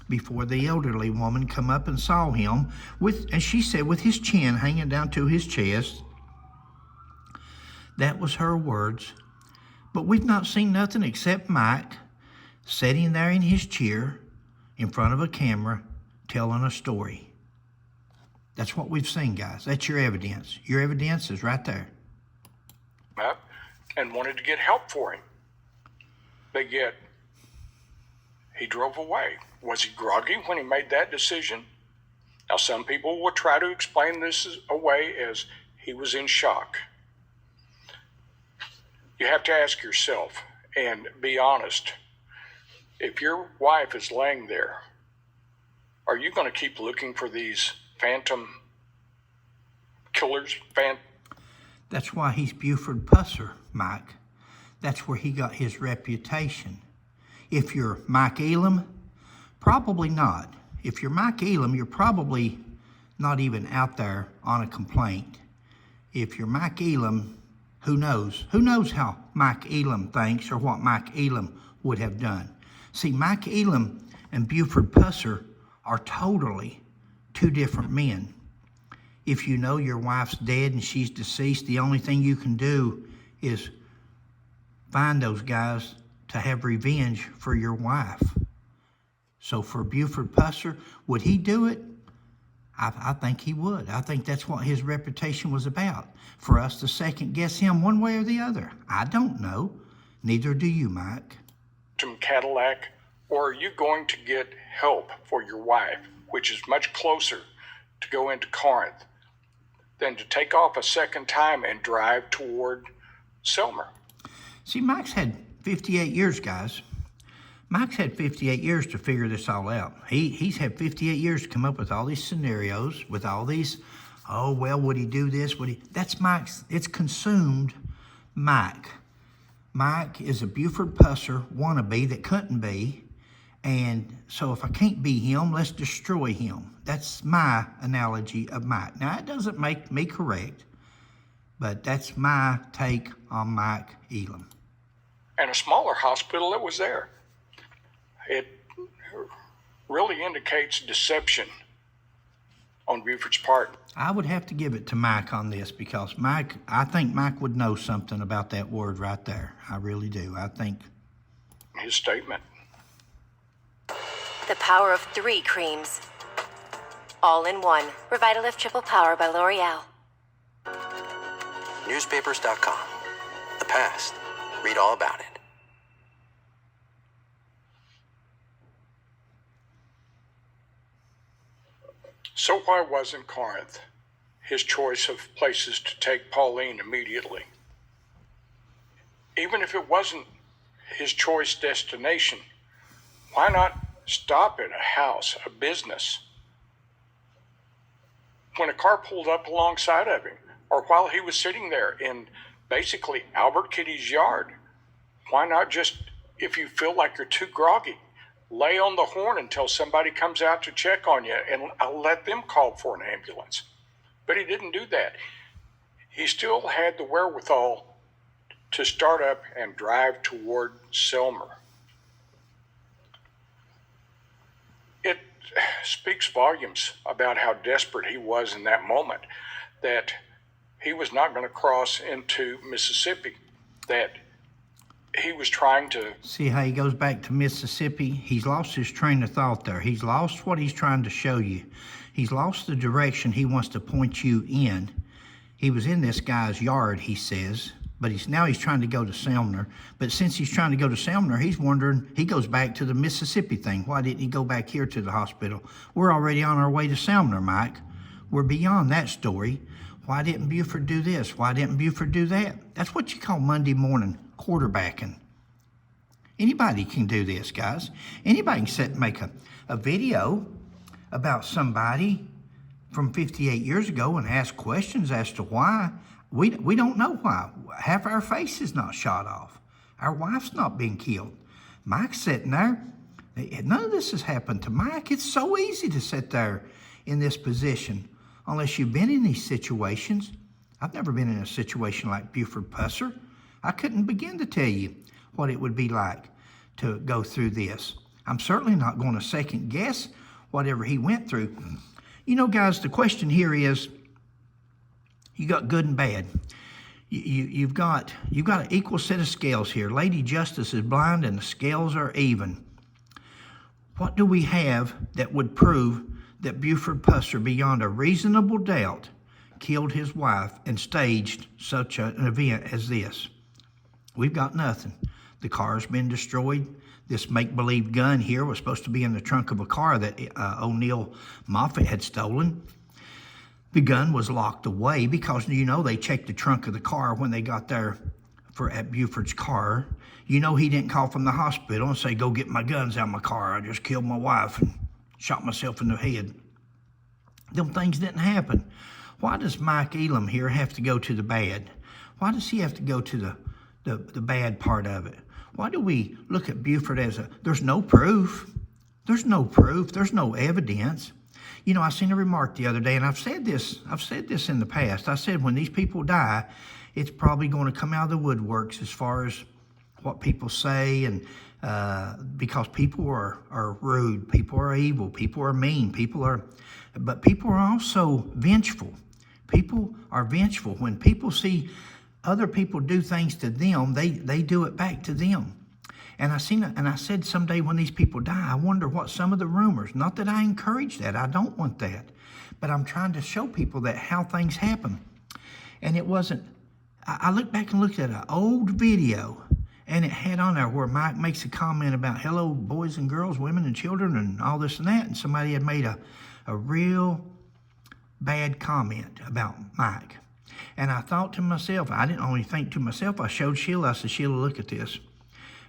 before the elderly woman come up and saw him with, as she said, with his chin hanging down to his chest. That was her words. But we've not seen nothing except Mike sitting there in his chair in front of a camera telling a story. That's what we've seen, guys. That's your evidence. Your evidence is right there. up and wanted to get help for him. But yet, he drove away. Was he groggy when he made that decision? Now, some people will try to explain this away as he was in shock. You have to ask yourself and be honest. If your wife is laying there, are you going to keep looking for these phantom killers? That's why he's Buford Pusser, Mike. That's where he got his reputation. If you're Mike Elam, probably not. If you're Mike Elam, you're probably not even out there on a complaint. If you're Mike Elam, who knows? Who knows how Mike Elam thinks or what Mike Elam would have done? See, Mike Elam and Buford Pusser are totally two different men. If you know your wife's dead and she's deceased, the only thing you can do is find those guys to have revenge for your wife. So for Buford Pusser, would he do it? I think he would. I think that's what his reputation was about. For us to second guess him one way or the other. I don't know. Neither do you, Mike. Cadillac, or are you going to get help for your wife, which is much closer to go into Corinth than to take off a second time and drive toward Selmer? See, Mike's had 58 years, guys. Mike's had 58 years to figure this all out. He's had 58 years to come up with all these scenarios, with all these, oh, well, would he do this? That's Mike's, it's consumed Mike. Mike is a Buford Pusser wannabe that couldn't be. And so if I can't be him, let's destroy him. That's my analogy of Mike. Now, it doesn't make me correct, but that's my take on Mike Elam. And a smaller hospital that was there. It really indicates deception on Buford's part. I would have to give it to Mike on this because Mike, I think Mike would know something about that word right there. I really do. I think. His statement. The power of 3 creams. All in one. Revitalift Triple Power by L'Oreal. Newspapers.com. The past. Read all about it. So why wasn't Corinth his choice of places to take Pauline immediately? Even if it wasn't his choice destination, why not stop at a house, a business, when a car pulled up alongside of him, or while he was sitting there in basically Albert Kitty's yard? Why not just, if you feel like you're too groggy, lay on the horn until somebody comes out to check on you and I'll let them call for an ambulance? But he didn't do that. He still had the wherewithal to start up and drive toward Selmer. It speaks volumes about how desperate he was in that moment, that he was not going to cross into Mississippi, that he was trying to... See how he goes back to Mississippi? He's lost his train of thought there. He's lost what he's trying to show you. He's lost the direction he wants to point you in. He was in this guy's yard, he says, but now he's trying to go to Selmer. But since he's trying to go to Selmer, he's wondering, he goes back to the Mississippi thing. Why didn't he go back here to the hospital? We're already on our way to Selmer, Mike. We're beyond that story. Why didn't Buford do this? Why didn't Buford do that? That's what you call Monday morning quarterbacking. Anybody can do this, guys. Anybody can make a video about somebody from 58 years ago and ask questions as to why. We don't know why. Half our face is not shot off. Our wife's not being killed. Mike's sitting there. None of this has happened to Mike. It's so easy to sit there in this position unless you've been in these situations. I've never been in a situation like Buford Pusser. I couldn't begin to tell you what it would be like to go through this. I'm certainly not going to second guess whatever he went through. You know, guys, the question here is, you got good and bad. You've got an equal set of scales here. Lady Justice is blind and the scales are even. What do we have that would prove that Buford Pusser, beyond a reasonable doubt, killed his wife and staged such an event as this. We've got nothing. The car's been destroyed. This make-believe gun here was supposed to be in the trunk of a car that O'Neill Moffett had stolen. The gun was locked away because, you know, they checked the trunk of the car when they got there at Buford's car. You know, he didn't call from the hospital and say, go get my guns out of my car. I just killed my wife and shot myself in the head. Them things didn't happen. Why does Mike Elam here have to go to the bad? Why does he have to go to the bad part of it? Why do we look at Buford as there's no proof? There's no proof. There's no evidence. You know, I seen a remark the other day, and I've said this in the past. I said when these people die, it's probably going to come out of the woodworks as far as what people say, and because people are rude, people are evil, people are mean, but people are also vengeful. People are vengeful. When people see other people do things to them, they do it back to them. And I said someday when these people die, I wonder what some of the rumors, not that I encourage that, I don't want that, but I'm trying to show people that how things happen. And it wasn't, I looked back and looked at an old video, and it had on there where Mike makes a comment about hello, boys and girls, women and children, and all this and that, and somebody had made a real bad comment about Mike. And I thought to myself, I didn't only think to myself, I showed Sheila, I said, Sheila, look at this.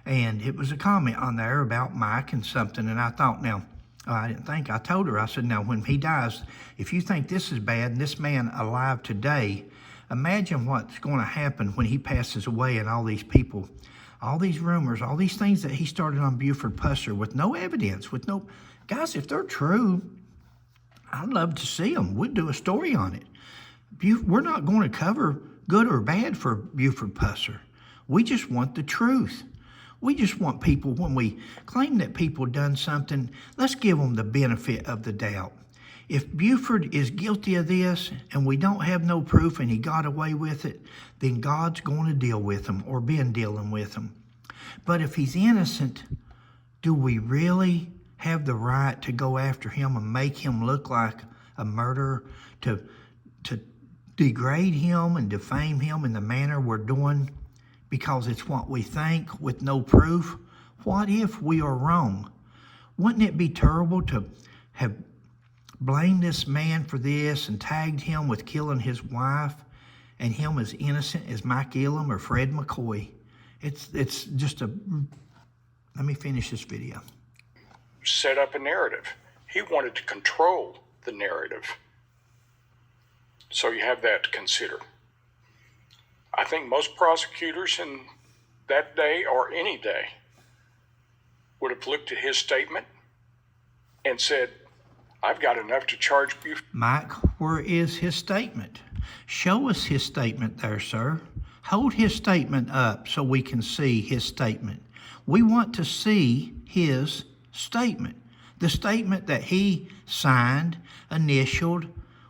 And it was a comment on there about Mike and something, and I thought, now, I didn't think, I told her, I said, now, when he dies, if you think this is bad, and this man alive today, imagine what's going to happen when he passes away and all these people, all these rumors, all these things that he started on Buford Pusser with no evidence, with no, guys, if they're true, I'd love to see them. We'd do a story on it. We're not going to cover good or bad for Buford Pusser. We just want the truth. We just want people, when we claim that people done something, let's give them the benefit of the doubt. If Buford is guilty of this and we don't have no proof and he got away with it, then God's going to deal with him or been dealing with him. But if he's innocent, do we really have the right to go after him and make him look like a murderer, to degrade him and defame him in the manner we're doing because it's what we think with no proof? What if we are wrong? Wouldn't it be terrible to have blamed this man for this and tagged him with killing his wife and him as innocent as Mike Elam or Fred McCoy? It's just let me finish this video. Set up a narrative. He wanted to control the narrative. So you have that to consider. I think most prosecutors in that day or any day would have looked at his statement and said, I've got enough to charge Buford. Mike, where is his statement? Show us his statement there, sir. Hold his statement up so we can see his statement. We want to see his statement. The statement that he signed, initialed,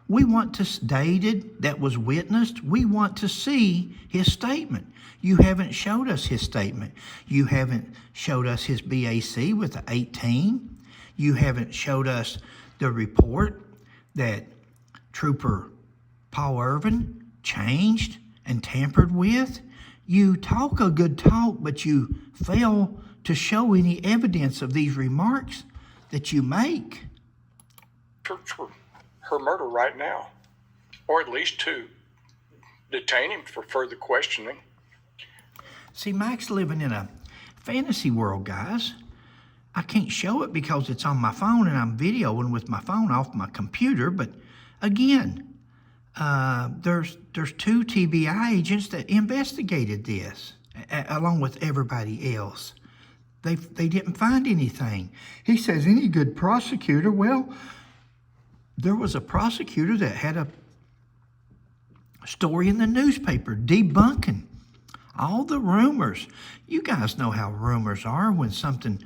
we want to dated, that was witnessed. We want to see his statement. You haven't showed us his statement. You haven't showed us his BAC with the 18. You haven't showed us the report that Trooper Paul Irvin changed and tampered with. You talk a good talk, but you fail to show any evidence of these remarks that you make. For her murder right now, or at least to detain him for further questioning. See, Mike's living in a fantasy world, guys. I can't show it because it's on my phone and I'm videoing with my phone off my computer, but again, there's two TBI agents that investigated this along with everybody else. They didn't find anything. He says any good prosecutor, well, there was a prosecutor that had a story in the newspaper debunking all the rumors. You guys know how rumors are when something,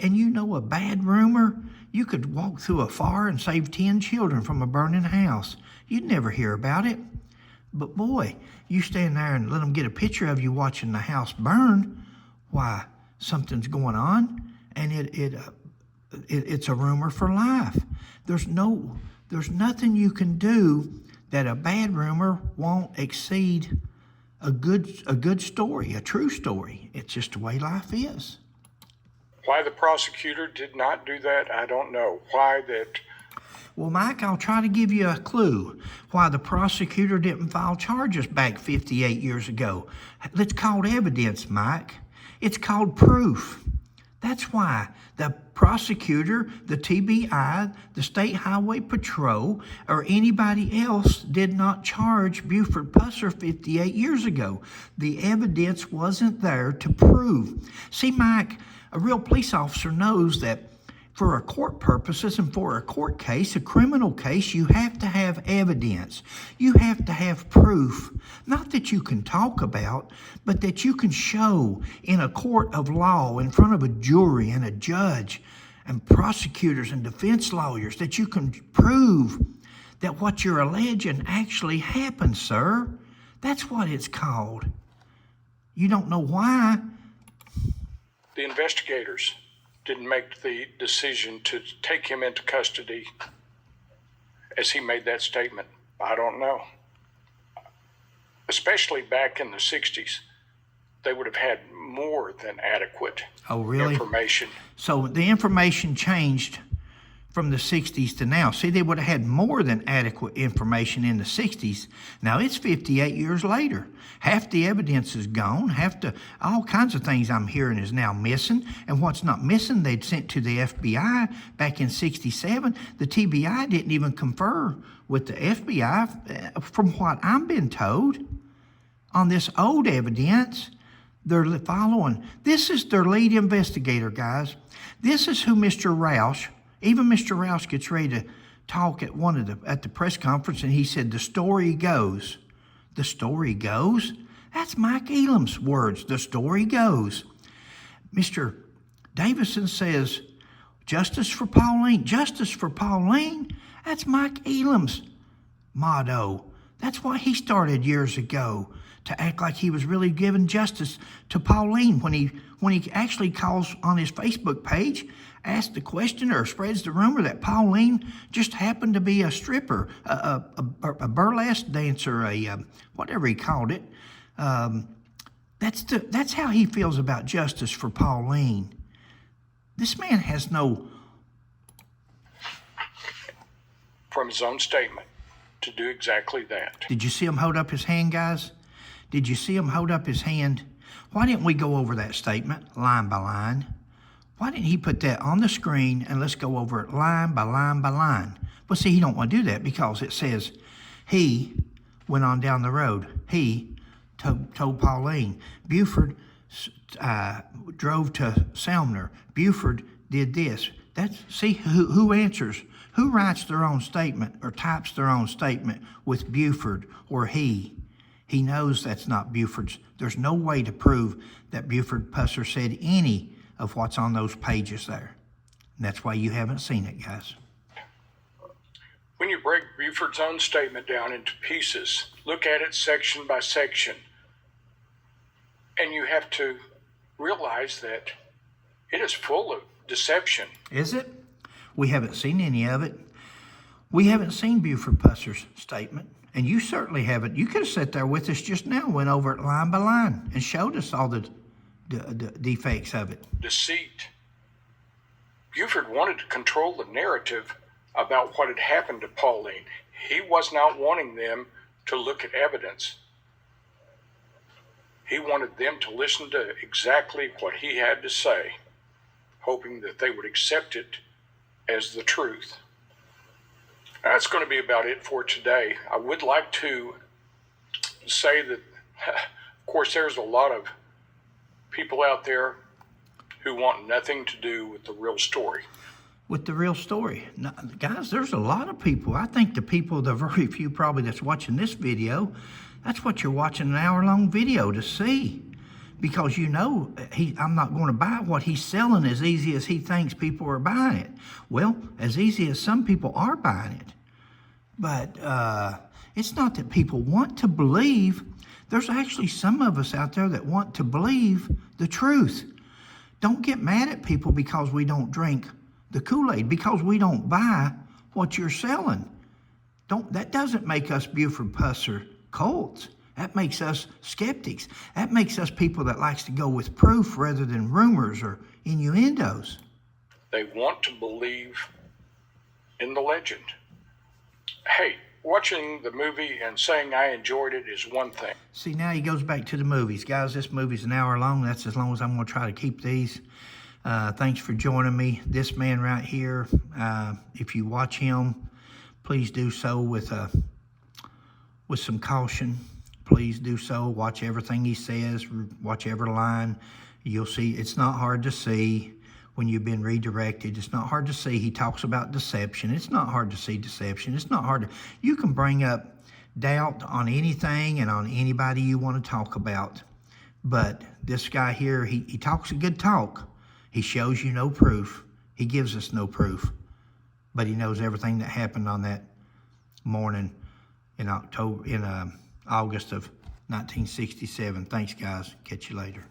and you know a bad rumor, you could walk through a fire and save 10 children from a burning house. You'd never hear about it. But boy, you stand there and let them get a picture of you watching the house burn, why, something's going on, and it's a rumor for life. There's nothing you can do that a bad rumor won't exceed a good story, a true story. It's just the way life is. Why the prosecutor did not do that, I don't know. Why that... Well, Mike, I'll try to give you a clue why the prosecutor didn't file charges back 58 years ago. It's called evidence, Mike. It's called proof. That's why the prosecutor, the TBI, the State Highway Patrol, or anybody else did not charge Buford Pusser 58 years ago. The evidence wasn't there to prove. See, Mike, a real police officer knows that for a court purposes and for a court case, a criminal case, you have to have evidence. You have to have proof. Not that you can talk about, but that you can show in a court of law in front of a jury and a judge and prosecutors and defense lawyers, that you can prove that what you're alleging actually happened, sir. That's what it's called. You don't know why. The investigators didn't make the decision to take him into custody as he made that statement. I don't know. Especially back in the 60s, they would have had more than adequate information. So the information changed from the 60s to now. See, they would have had more than adequate information in the 60s. Now it's 58 years later. Half the evidence is gone. All kinds of things I'm hearing is now missing. And what's not missing, they'd sent to the FBI back in 67. The TBI didn't even confer with the FBI, from what I'm being told, on this old evidence. They're following. This is their lead investigator, guys. This is who Mr. Roush, even Mr. Roush gets ready to talk at the press conference, and he said, the story goes. The story goes? That's Mike Elam's words. The story goes. Mr. Davison says, justice for Pauline. Justice for Pauline? That's Mike Elam's motto. That's why he started years ago, to act like he was really giving justice to Pauline when he actually calls on his Facebook page, asks the question or spreads the rumor that Pauline just happened to be a stripper, a burlesque dancer, whatever he called it. That's how he feels about justice for Pauline. This man has no... From his own statement to do exactly that. Did you see him hold up his hand, guys? Did you see him hold up his hand? Why didn't we go over that statement line by line? Why didn't he put that on the screen and let's go over it line by line by line? Well, see, he don't want to do that because it says he went on down the road. He told Pauline. Buford drove to Selmner. Buford did this. See who answers. Who writes their own statement or types their own statement with Buford or he? He knows that's not Buford's. There's no way to prove that Buford Pusser said any of what's on those pages there. And that's why you haven't seen it, guys. When you break Buford's own statement down into pieces, look at it section by section, and you have to realize that it is full of deception. Is it? We haven't seen any of it. We haven't seen Buford Pusser's statement. And you certainly haven't. You could have sat there with us just now, went over it line by line, and showed us all the defects of it. Deceit. Buford wanted to control the narrative about what had happened to Pauline. He was not wanting them to look at evidence. He wanted them to listen to exactly what he had to say, hoping that they would accept it as the truth. That's going to be about it for today. I would like to say that, of course, there's a lot of people out there who want nothing to do with the real story. With the real story. Now, guys, there's a lot of people. I think the very few probably that's watching this video, that's what you're watching an hour-long video to see. Because you know, I'm not going to buy what he's selling as easy as he thinks people are buying it. Well, as easy as some people are buying it. But it's not that people want to believe. There's actually some of us out there that want to believe the truth. Don't get mad at people because we don't drink the Kool-Aid because we don't buy what you're selling. That doesn't make us Buford Pusser cults. That makes us skeptics. That makes us people that likes to go with proof rather than rumors or innuendos. They want to believe in the legend. Hey, watching the movie and saying I enjoyed it is one thing. See, now he goes back to the movies. Guys, this movie's an hour long. That's as long as I'm going to try to keep these. Thanks for joining me. This man right here, if you watch him, please do so with some caution. Please do so. Watch everything he says. Watch every line. You'll see it's not hard to see when you've been redirected. It's not hard to see. He talks about deception. It's not hard to see deception. It's not hard to... You can bring up doubt on anything and on anybody you want to talk about. But this guy here, he talks a good talk. He shows you no proof. He gives us no proof. But he knows everything that happened on that morning in August of 1967. Thanks, guys. Catch you later.